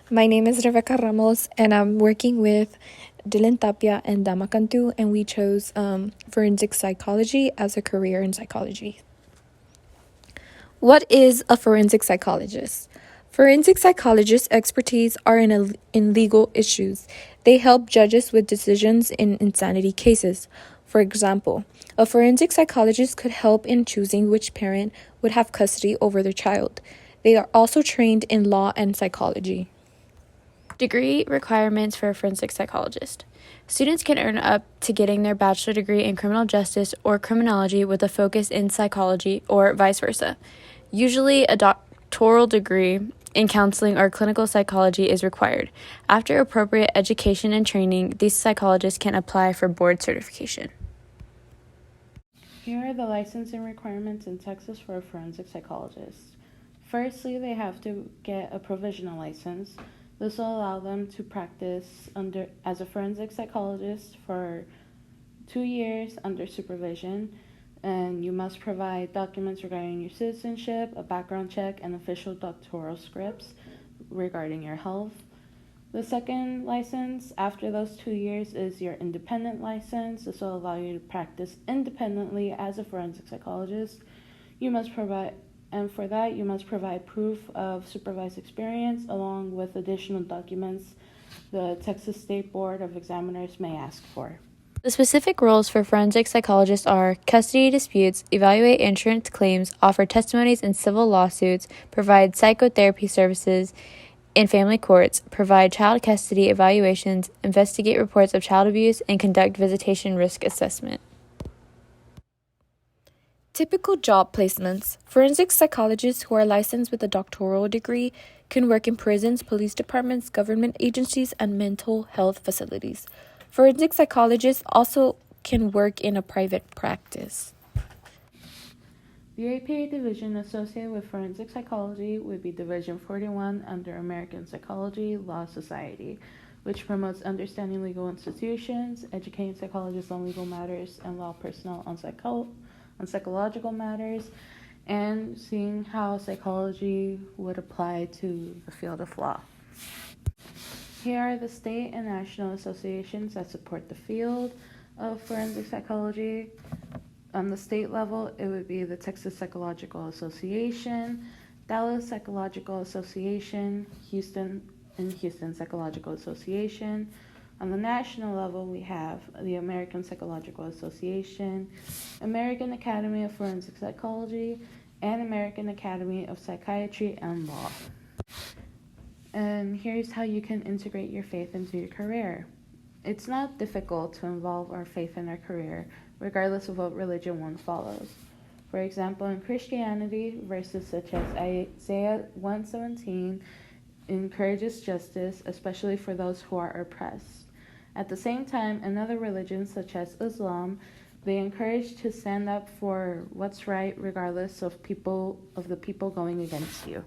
My name is Rebecca Ramos, and I'm working with Dylan Tapia and Dama Cantu, and we chose forensic psychology as a career in psychology. What is a forensic psychologist? Forensic psychologists' expertise are in legal issues. They help judges with decisions in insanity cases. For example, a forensic psychologist could help in choosing which parent would have custody over their child. They are also trained in law and psychology. Degree requirements for a forensic psychologist. Students can earn up to getting their bachelor degree in criminal justice or criminology with a focus in psychology, or vice versa. Usually, a doctoral degree in counseling or clinical psychology is required. After appropriate education and training, these psychologists can apply for board certification. Here are the licensing requirements in Texas for a forensic psychologist. Firstly, they have to get a provisional license. This will allow them to practice as a forensic psychologist for 2 years under supervision, and you must provide documents regarding your citizenship, a background check, and official doctoral scripts regarding your health. The second license after those 2 years is your independent license. This will allow you to practice independently as a forensic psychologist. For that, you must provide proof of supervised experience along with additional documents the Texas State Board of Examiners may ask for. The specific roles for forensic psychologists are custody disputes, evaluate insurance claims, offer testimonies in civil lawsuits, provide psychotherapy services in family courts, provide child custody evaluations, investigate reports of child abuse, and conduct visitation risk assessment. Typical job placements. Forensic psychologists who are licensed with a doctoral degree can work in prisons, police departments, government agencies, and mental health facilities. Forensic psychologists also can work in a private practice. The APA division associated with forensic psychology would be Division 41 under American Psychology Law Society, which promotes understanding legal institutions, educating psychologists on legal matters, and law personnel on psychological matters, and seeing how psychology would apply to the field of law. Here are the state and national associations that support the field of forensic psychology. On the state level, it would be the Texas Psychological Association, Dallas Psychological Association, Houston Psychological Association. On the national level, we have the American Psychological Association, American Academy of Forensic Psychology, and American Academy of Psychiatry and Law. And here's how you can integrate your faith into your career. It's not difficult to involve our faith in our career, regardless of what religion one follows. For example, in Christianity, verses such as Isaiah 1:17 encourages justice, especially for those who are oppressed. At the same time, in other religions, such as Islam, they encourage to stand up for what's right, regardless of the people going against you.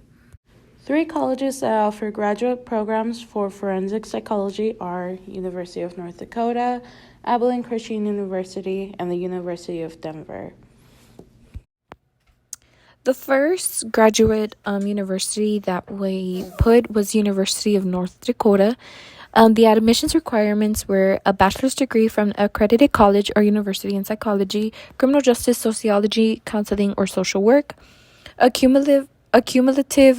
3 colleges that offer graduate programs for forensic psychology are University of North Dakota, Abilene Christian University, and the University of Denver. The first graduate university that we put was University of North Dakota. The admissions requirements were a bachelor's degree from an accredited college or university in psychology, criminal justice, sociology, counseling, or social work, a cumulative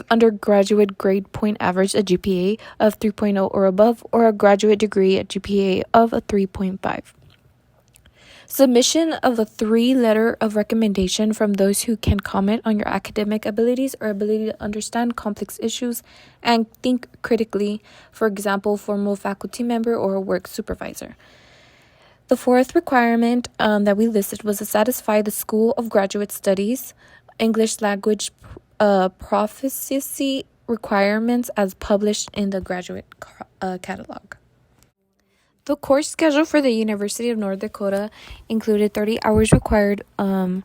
undergraduate grade point average, a GPA of 3.0 or above, or a graduate degree, a GPA of a 3.5. Submission of a 3-letter of recommendation from those who can comment on your academic abilities or ability to understand complex issues and think critically, for example, formal faculty member or a work supervisor. The 4th requirement that we listed was to satisfy the School of Graduate Studies English language proficiency requirements as published in the graduate catalog. The course schedule for the University of North Dakota included 30 hours required, and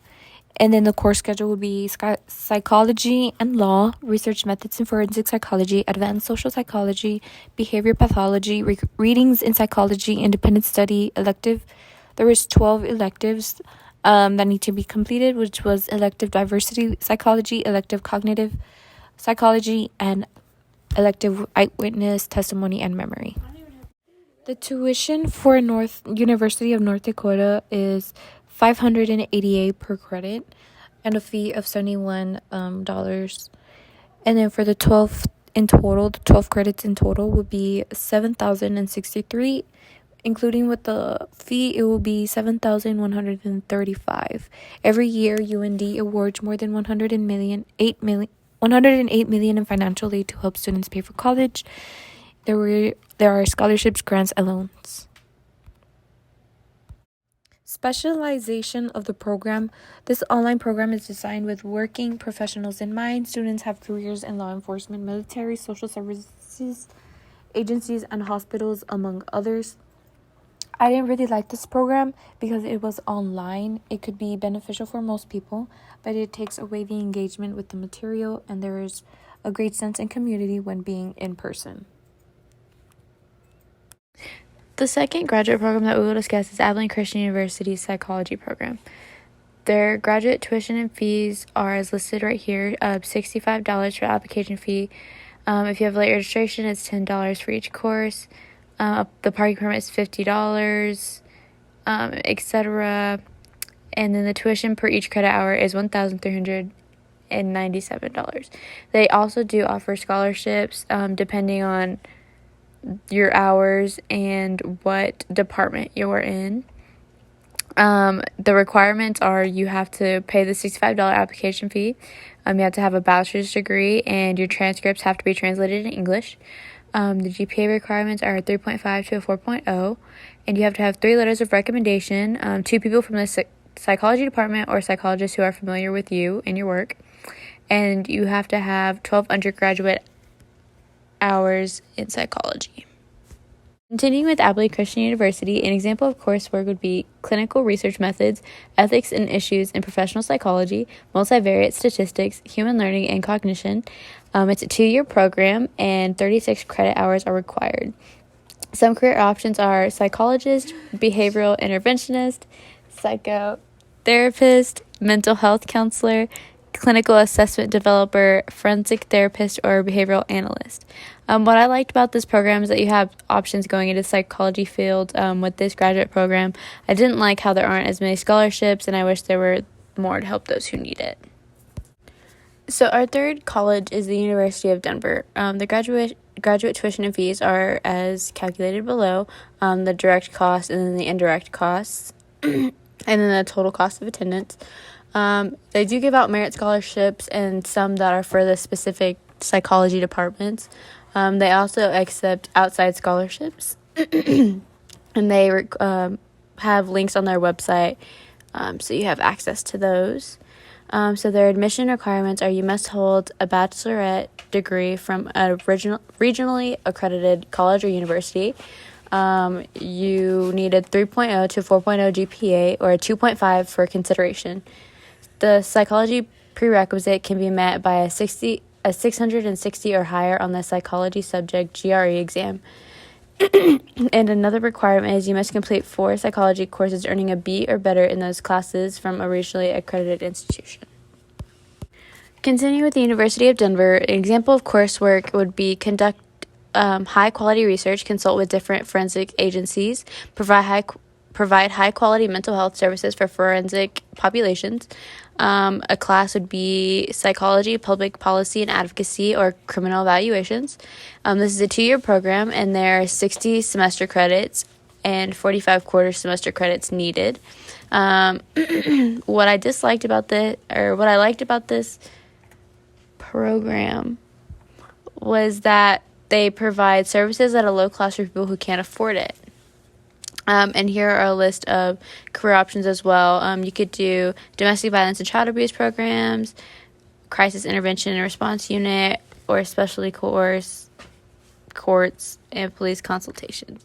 then the course schedule would be psychology and law, research methods in forensic psychology, advanced social psychology, behavior pathology, readings in psychology, independent study, elective. There was 12 electives that need to be completed, which was elective diversity psychology, elective cognitive psychology, and elective eyewitness testimony and memory. The tuition for University of North Dakota is $588 per credit and a fee of $71 dollars. And then for the 12 credits in total would be 7,063. Including with the fee, it will be 7,135. Every year, UND awards more than 108 million in financial aid to help students pay for college. There are scholarships, grants, and loans. Specialization of the program. This online program is designed with working professionals in mind. Students have careers in law enforcement, military, social services, agencies, and hospitals, among others. I didn't really like this program because it was online. It could be beneficial for most people, but it takes away the engagement with the material, and there is a great sense in community when being in person. The second graduate program that we will discuss is Abilene Christian University's psychology program. Their graduate tuition and fees are as listed right here, $65 for application fee. If you have late registration, it's $10 for each course. The parking permit is $50, etc. And then the tuition per each credit hour is $1,397. They also do offer scholarships depending on your hours and what department you're in. The requirements are you have to pay the $65 application fee. You have to have a bachelor's degree, and your transcripts have to be translated in English. The GPA requirements are a 3.5 to a 4.0, and you have to have 3 letters of recommendation, 2 people from the psychology department or psychologists who are familiar with you and your work, and you have to have 12 undergraduate hours in psychology. Continuing with Abilene Christian University, an example of coursework would be clinical research methods, ethics and issues in professional psychology, multivariate statistics, human learning, and cognition. It's a 2-year program, and 36 credit hours are required. Some career options are psychologist, behavioral interventionist, psychotherapist, mental health counselor, clinical assessment developer, forensic therapist, or behavioral analyst. What I liked about this program is that you have options going into the psychology field with this graduate program. I didn't like how there aren't as many scholarships, and I wish there were more to help those who need it. So our third college is the University of Denver. The graduate tuition and fees are as calculated below, the direct costs and then the indirect costs, and then the total cost of attendance. They do give out merit scholarships and some that are for the specific psychology departments. They also accept outside scholarships, and they have links on their website, so you have access to those. So their admission requirements are you must hold a bachelorette degree from a regionally accredited college or university. You need a 3.0 to 4.0 GPA or a 2.5 for consideration. The psychology prerequisite can be met by a 660 or higher on the psychology subject GRE exam. And another requirement is you must complete 4 psychology courses earning a B or better in those classes from a regionally accredited institution. Continuing with the University of Denver, an example of coursework would be conduct high-quality research, consult with different forensic agencies, provide high-quality mental health services for forensic populations. A class would be psychology, public policy and advocacy, or criminal evaluations. This is a 2-year program, and there are 60 semester credits and 45 quarter semester credits needed. What I liked about this program was that they provide services at a low cost for people who can't afford it. And here are a list of career options as well. You could do domestic violence and child abuse programs, crisis intervention and response unit, or specialty courts and police consultations.